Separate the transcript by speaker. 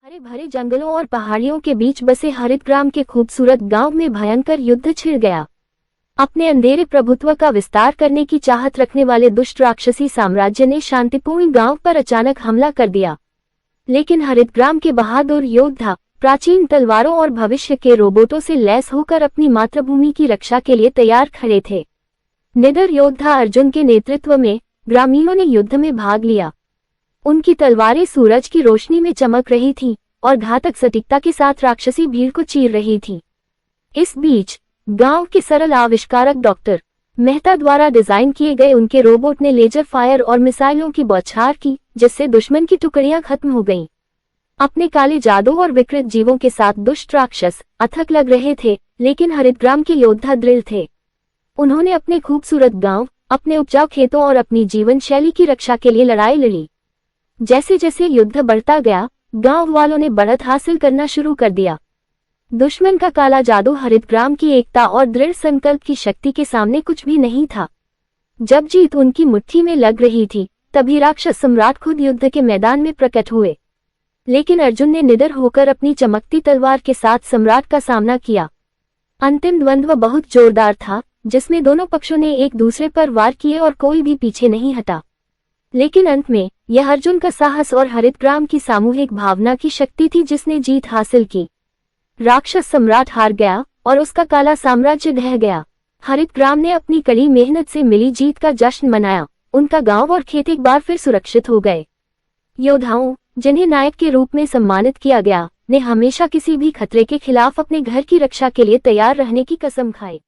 Speaker 1: हरे भरे जंगलों और पहाड़ियों के बीच बसे हरितग्राम के खूबसूरत गांव में भयंकर युद्ध छिड़ गया। अपने अंधेरे प्रभुत्व का विस्तार करने की चाहत रखने वाले दुष्ट राक्षसी साम्राज्य ने शांतिपूर्ण गांव पर अचानक हमला कर दिया। लेकिन हरितग्राम के बहादुर योद्धा प्राचीन तलवारों और भविष्य के रोबोटों से लैस होकर अपनी मातृभूमि की रक्षा के लिए तैयार खड़े थे। निडर योद्धा अर्जुन के नेतृत्व में ग्रामीणों ने युद्ध में भाग लिया। उनकी तलवारें सूरज की रोशनी में चमक रही थीं और घातक सटीकता के साथ राक्षसी भीड़ को चीर रही थीं। इस बीच गांव के सरल आविष्कारक डॉक्टर मेहता द्वारा डिजाइन किए गए उनके रोबोट ने लेजर फायर और मिसाइलों की बौछार की, जिससे दुश्मन की टुकड़ियां खत्म हो गईं। अपने काले जादू और विकृत जीवों के साथ दुष्ट राक्षस अथक लग रहे थे, लेकिन हरितग्राम के योद्धा दृढ़ थे। उन्होंने अपने खूबसूरत गांव, अपने उपजाऊ खेतों और अपनी जीवन शैली की रक्षा के लिए लड़ाई लड़ी। जैसे जैसे युद्ध बढ़ता गया, गांव वालों ने बढ़त हासिल करना शुरू कर दिया। दुश्मन का काला जादू हरितग्राम की एकता और दृढ़ संकल्प की शक्ति के सामने कुछ भी नहीं था। जब जीत उनकी मुट्ठी में लग रही थी, तभी राक्षस सम्राट खुद युद्ध के मैदान में प्रकट हुए। लेकिन अर्जुन ने निडर होकर अपनी चमकती तलवार के साथ सम्राट का सामना किया। अंतिम द्वंद्व बहुत जोरदार था, जिसमें दोनों पक्षों ने एक दूसरे पर वार किए और कोई भी पीछे नहीं हटा। लेकिन अंत में यह अर्जुन का साहस और हरितग्राम की सामूहिक भावना की शक्ति थी जिसने जीत हासिल की। राक्षस सम्राट हार गया और उसका काला साम्राज्य ढह गया। हरितग्राम ने अपनी कड़ी मेहनत से मिली जीत का जश्न मनाया। उनका गांव और खेत एक बार फिर सुरक्षित हो गए। योद्धाओं, जिन्हें नायक के रूप में सम्मानित किया गया, ने हमेशा किसी भी खतरे के खिलाफ अपने घर की रक्षा के लिए तैयार रहने की कसम खाई।